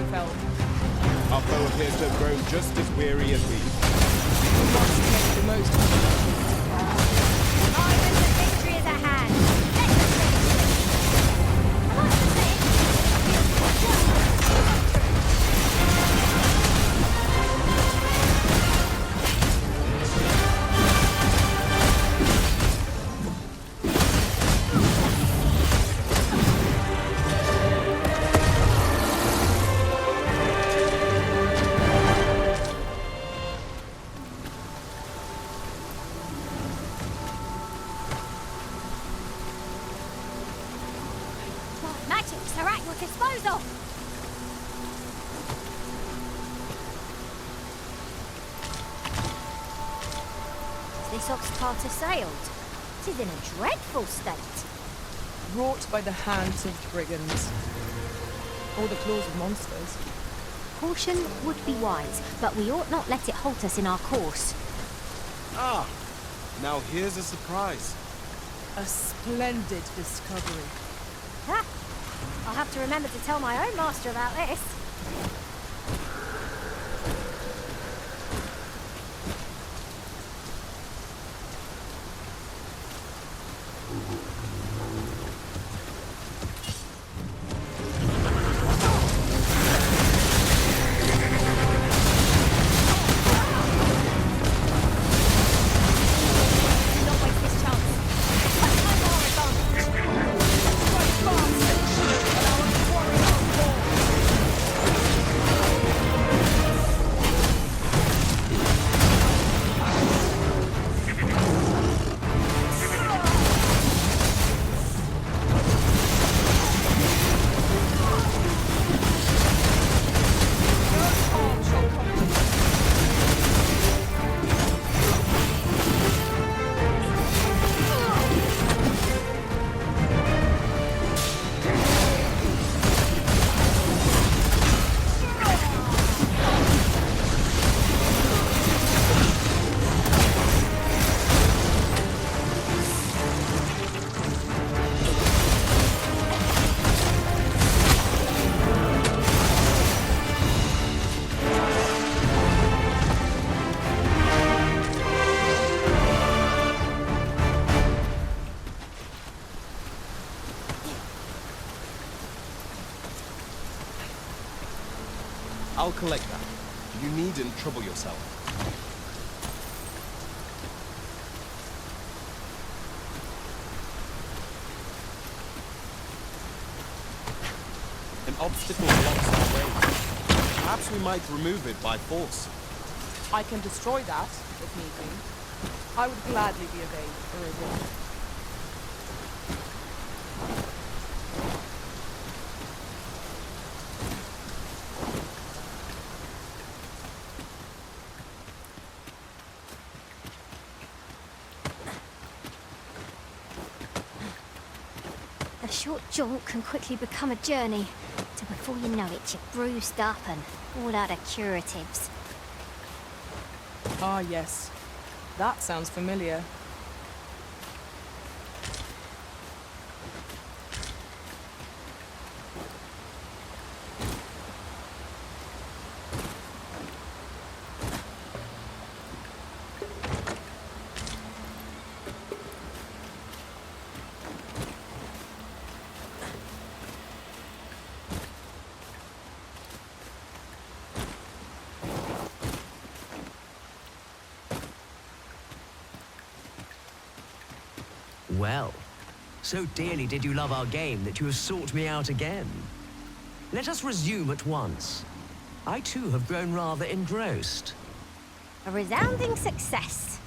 fell. Our foe appears to have grown just as weary as we. We must make the most of it. Arisen, the victory is at hand. Let us finish. I must admit, it feels just magics are at your disposal. This ox cart has sailed. It is in a dreadful state. Wrought by the hands of brigands. Or the claws of monsters. Caution would be wise, but we ought not let it halt us in our course. Ah, now here's a surprise. A splendid discovery. Ha! I'll have to remember to tell my own master about this. Not waste this chance. Let's find Arisen. Strike fast and our warrior fall. No harm shall come to us. I'll collect that. You needn't trouble yourself. An obstacle blocks our way. Perhaps we might remove it by force. I can destroy that, if need be. I would gladly be of aid, Arisen. A short jaunt can quickly become a journey. So before you know it, you're bruised up and all out of curatives. Ah, yes. That sounds familiar. Well, so dearly did you love our game that you have sought me out again. Let us resume at once. I too have grown rather engrossed. A resounding success.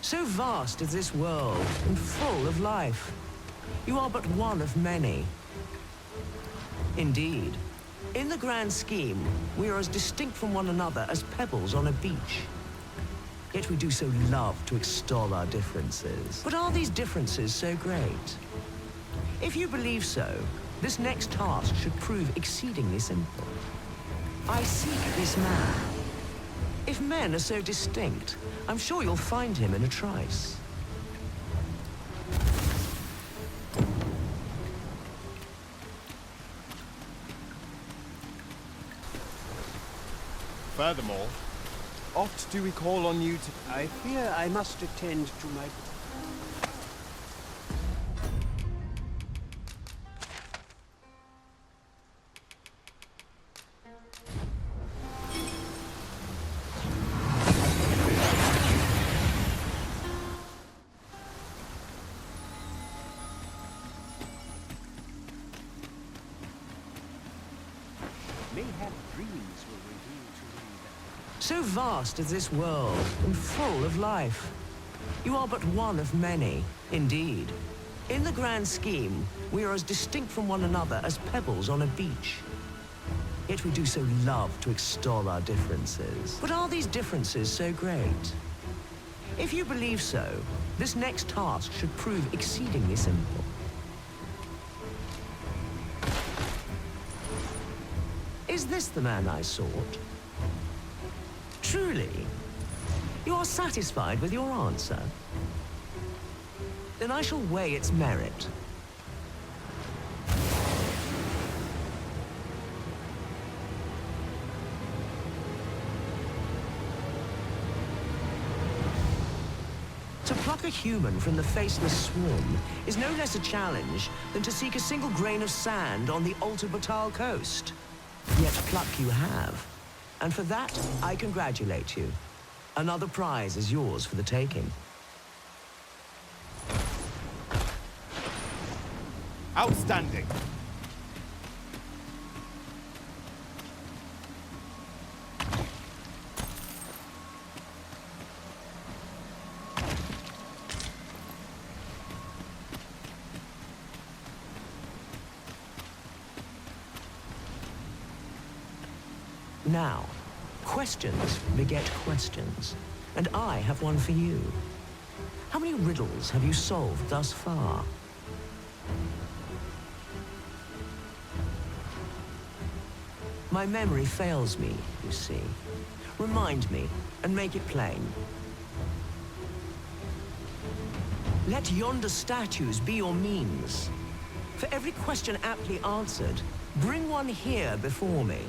So vast is this world and full of life. You are but one of many. Indeed, in the grand scheme, we are as distinct from one another as pebbles on a beach. Yet we do so love to extol our differences. But are these differences so great? If you believe so, this next task should prove exceedingly simple. I seek this man. If men are so distinct, I'm sure you'll find him in a trice. Furthermore, oft do we call on you to... I fear I must attend to my... Mayhap dreams will reveal to me that... So vast is this world, and full of life. You are but one of many, indeed. In the grand scheme, we are as distinct from one another as pebbles on a beach. Yet we do so love to extol our differences. But are these differences so great? If you believe so, this next task should prove exceedingly simple. Is this the man I sought? Truly? You are satisfied with your answer? Then I shall weigh its merit. To pluck a human from the faceless swarm is no less a challenge than to seek a single grain of sand on the Alta Batal coast. Yet pluck you have. And for that, I congratulate you. Another prize is yours for the taking. Outstanding. Now, questions beget questions, and I have one for you. How many riddles have you solved thus far? My memory fails me, you see. Remind me, and make it plain. Let yonder statues be your means. For every question aptly answered, bring one here before me.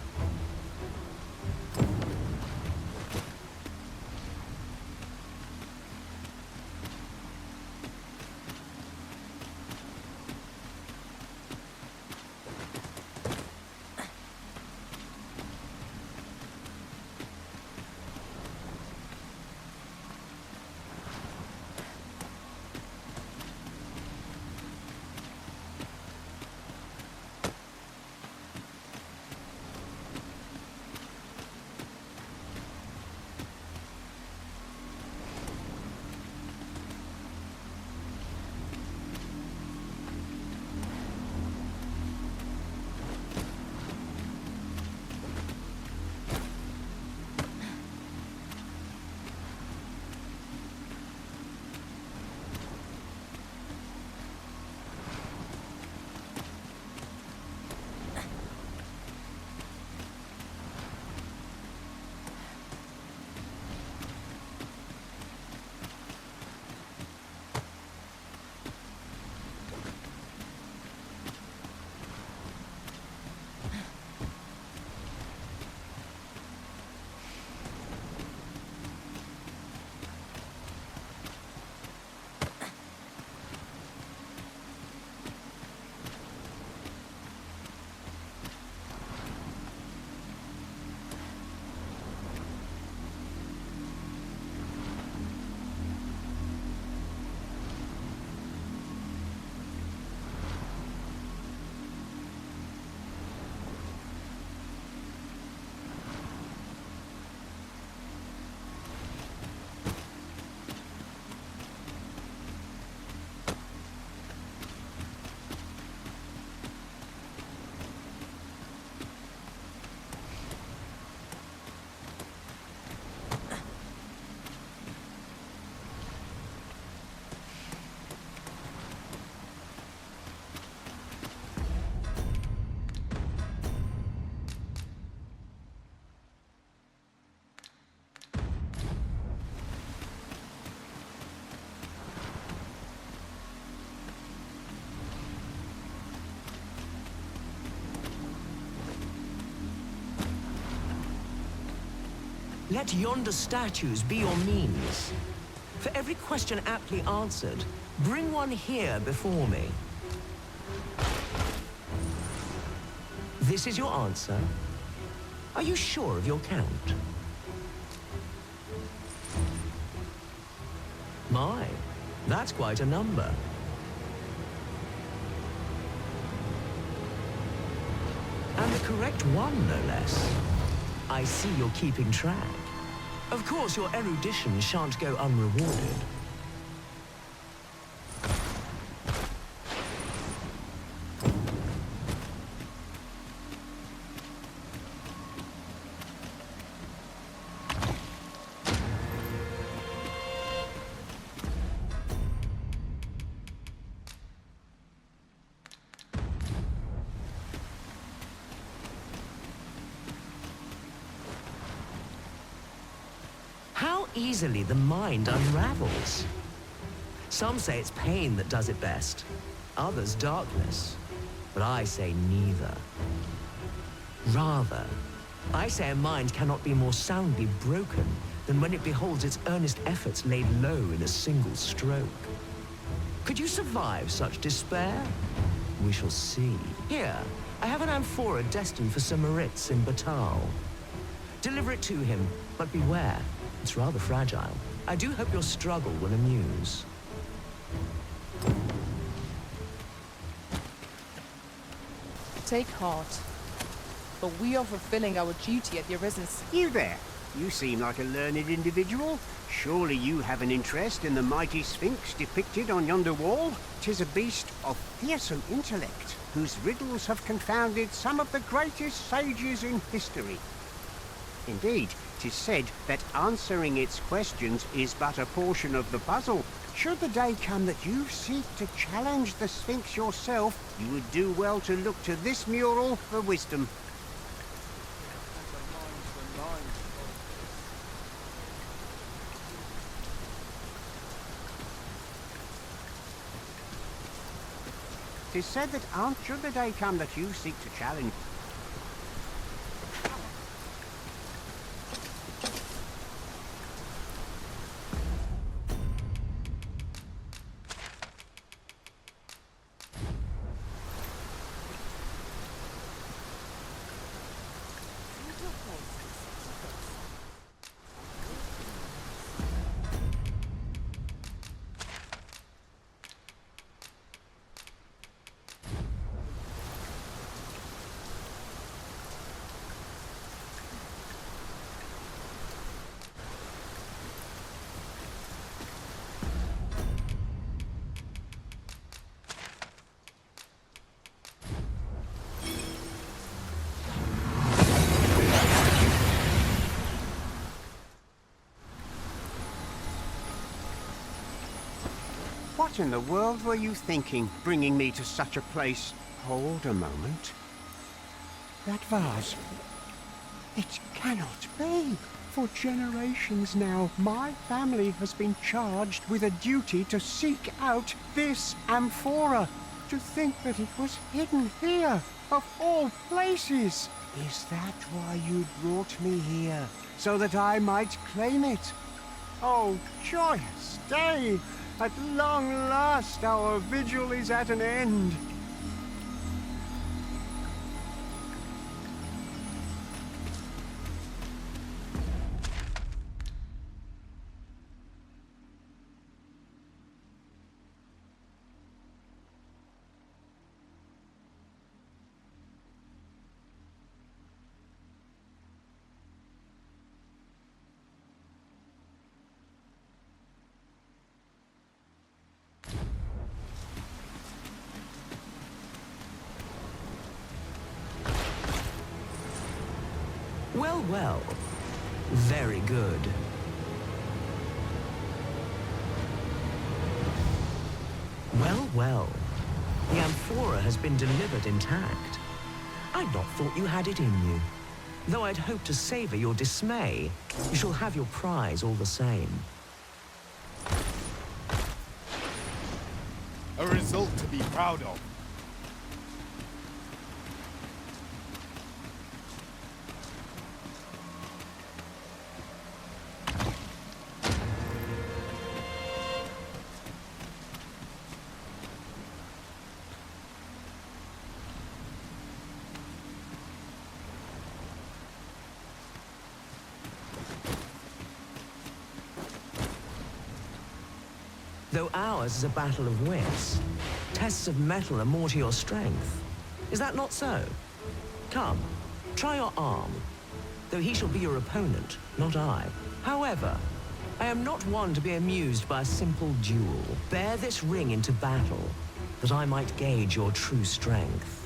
Let yonder statues be your means. For every question aptly answered, bring one here before me. This is your answer? Are you sure of your count? My, that's quite a number. And the correct one, no less. I see you're keeping track. Of course, your erudition shan't go unrewarded. How easily the mind unravels. Some say it's pain that does it best, others darkness, but I say neither. Rather, I say a mind cannot be more soundly broken than when it beholds its earnest efforts laid low in a single stroke. Could you survive such despair? We shall see. Here, I have an amphora destined for Sir Moritz in Batal. Deliver it to him, but beware. It's rather fragile. I do hope your struggle will amuse. Take heart. But we are fulfilling our duty at the Arisen. You there. You seem like a learned individual. Surely you have an interest in the mighty Sphinx depicted on yonder wall? 'Tis a beast of fearsome intellect, whose riddles have confounded some of the greatest sages in history. Indeed, 'tis said that answering its questions is but a portion of the puzzle. Should the day come that you seek to challenge the Sphinx yourself, you would do well to look to this mural for wisdom. Tis said that should the day come that you seek to challenge... What in the world were you thinking, bringing me to such a place? Hold a moment. That vase. It cannot be. For generations now, my family has been charged with a duty to seek out this amphora. To think that it was hidden here, of all places. Is that why you brought me here? So that I might claim it? Oh, joyous day! At long last, our vigil is at an end. Well, well. Very good. Well, well. The amphora has been delivered intact. I'd not thought you had it in you. Though I'd hoped to savor your dismay, you shall have your prize all the same. A result to be proud of. though ours is a battle of wits. Tests of metal are more to your strength. Is that not so? Come, try your arm. Though he shall be your opponent, not I. However, I am not one to be amused by a simple duel. Bear this ring into battle, that I might gauge your true strength.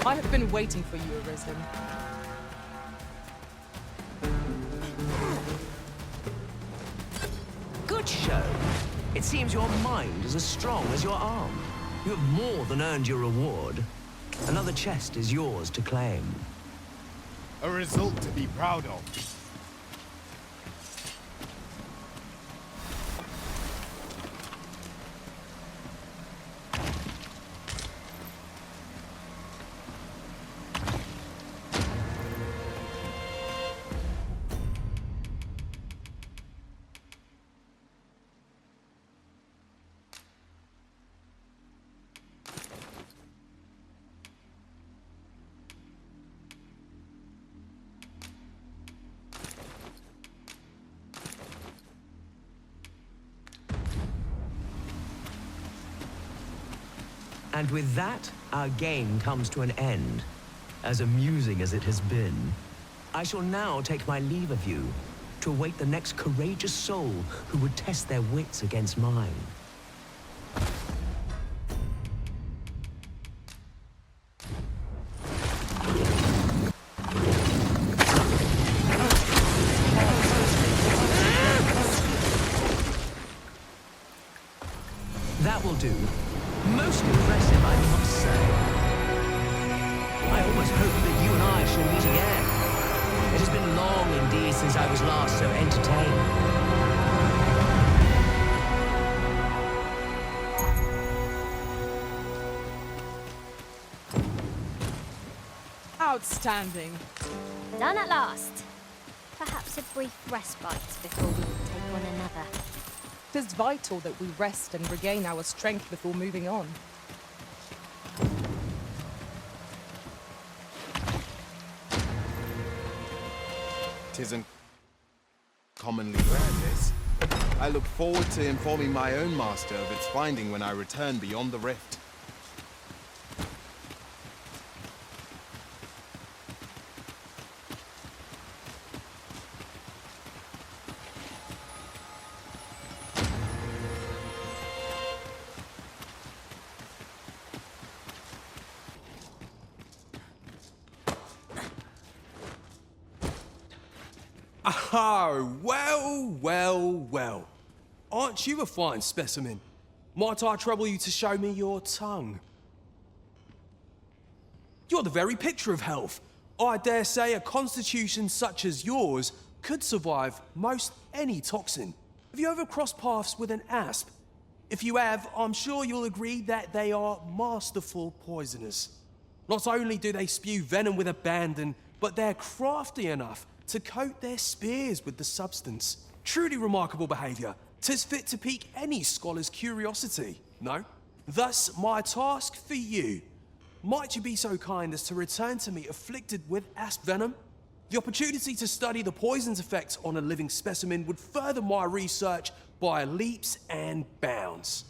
I have been waiting for you, Arisen. Good show. It seems your mind is as strong as your arm. You have more than earned your reward. Another chest is yours to claim. A result to be proud of. And with that, our game comes to an end. As amusing as it has been, I shall now take my leave of you to await the next courageous soul who would test their wits against mine. That will do. Most impressive, I must say. I almost hope that you and I shall meet again. It has been long indeed since I was last so entertained. Outstanding. Done at last. Perhaps a brief respite before we take on another. It is vital that we rest and regain our strength before moving on. Tisn't commonly rare, this. I look forward to informing my own master of its finding when I return beyond the rift. Oh, well. Aren't you a fine specimen? Might I trouble you to show me your tongue? You're the very picture of health. I dare say a constitution such as yours could survive most any toxin. Have you ever crossed paths with an asp? If you have, I'm sure you'll agree that they are masterful poisoners. Not only do they spew venom with abandon, but they're crafty enough to coat their spears with the substance. Truly remarkable behaviour. 'Tis fit to pique any scholar's curiosity, no? Thus, my task for you. Might you be so kind as to return to me afflicted with asp venom? The opportunity to study the poison's effects on a living specimen would further my research by leaps and bounds.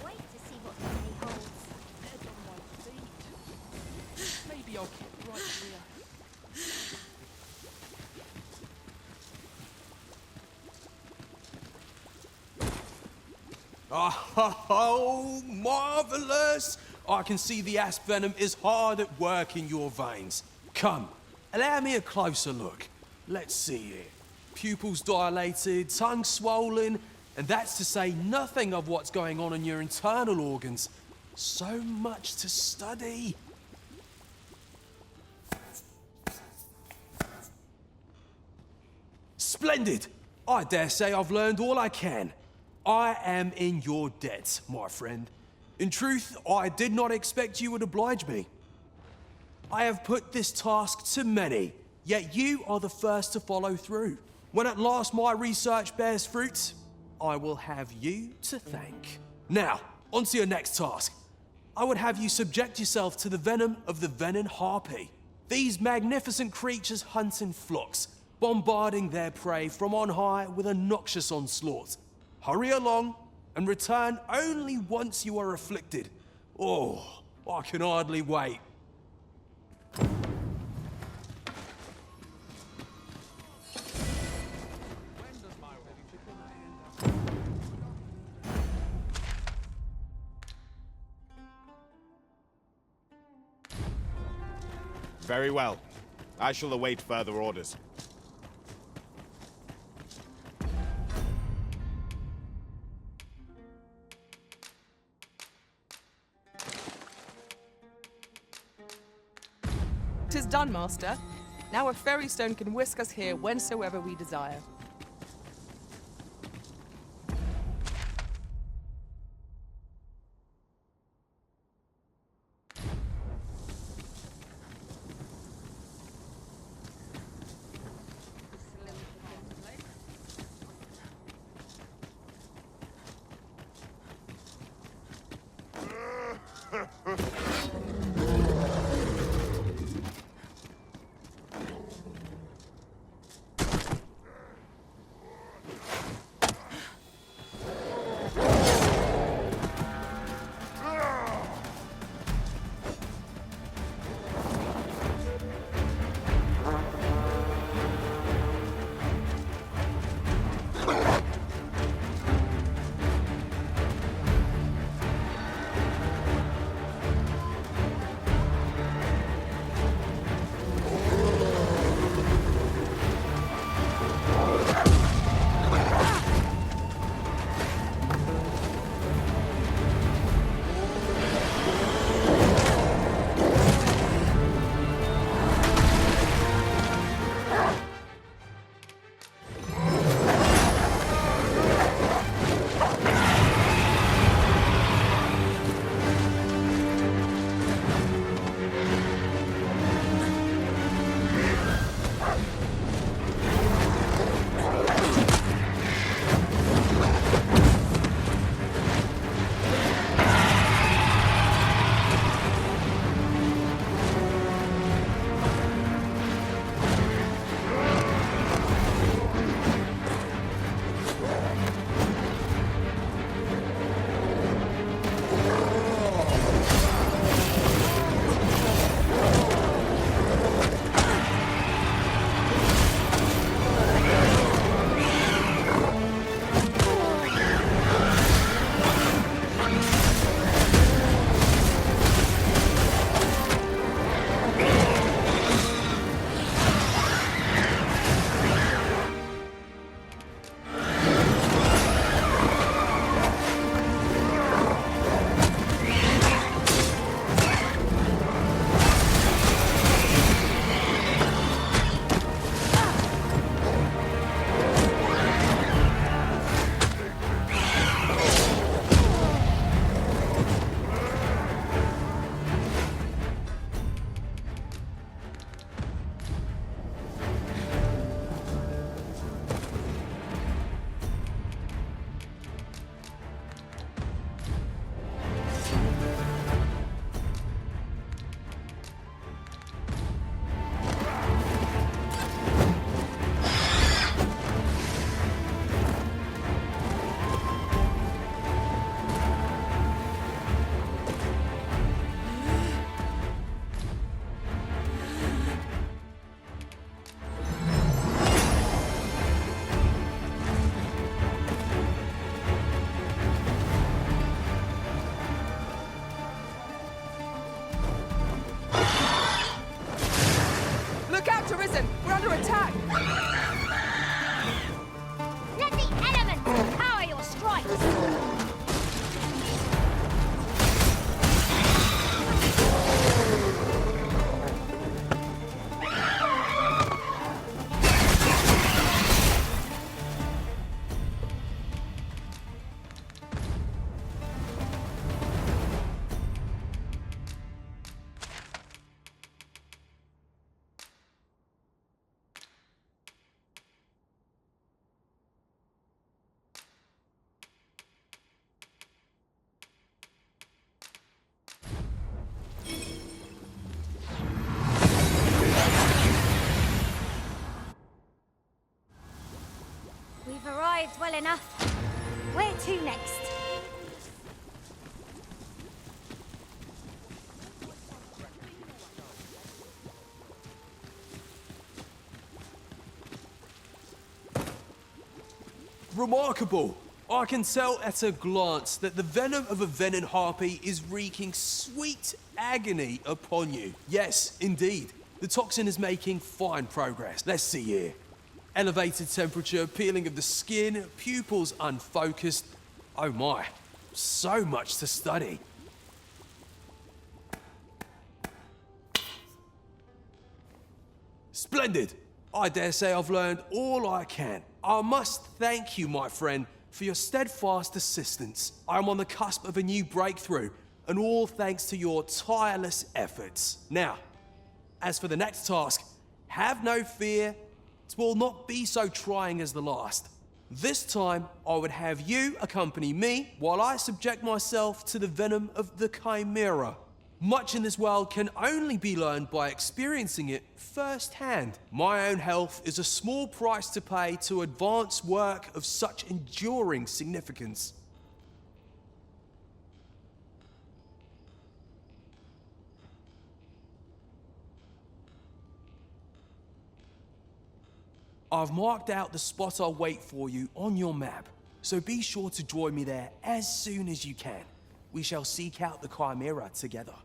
Wait to see what the day holds. Head on my feet. Maybe I'll keep right here. Oh, marvelous! I can see the asp venom is hard at work in your veins. Come, allow me a closer look. Let's see it. Pupils dilated, tongue swollen, and that's to say nothing of what's going on in your internal organs. So much to study. Splendid! I dare say I've learned all I can. I am in your debt, my friend. In truth, I did not expect you would oblige me. I have put this task to many, yet you are the first to follow through. When at last my research bears fruit, I will have you to thank. Now, on to your next task. I would have you subject yourself to the venom of the venin harpy. These magnificent creatures hunt in flocks, bombarding their prey from on high with a noxious onslaught. Hurry along and return only once you are afflicted. Oh, I can hardly wait. Very well. I shall await further orders. "'Tis done, master. Now a fairy stone can whisk us here whensoever we desire." well enough. Where to next? Remarkable! I can tell at a glance that the venom of a venom harpy is wreaking sweet agony upon you. Yes, indeed. The toxin is making fine progress. Let's see here. Elevated temperature, peeling of the skin, pupils unfocused. Oh my, so much to study. Splendid! I dare say I've learned all I can. I must thank you, my friend, for your steadfast assistance. I am on the cusp of a new breakthrough, and all thanks to your tireless efforts. Now, as for the next task, have no fear. It will not be so trying as the last. This time, I would have you accompany me while I subject myself to the venom of the Chimera. Much in this world can only be learned by experiencing it firsthand. My own health is a small price to pay to advance work of such enduring significance. I've marked out the spot I'll wait for you on your map, so be sure to join me there as soon as you can. We shall seek out the Chimera together.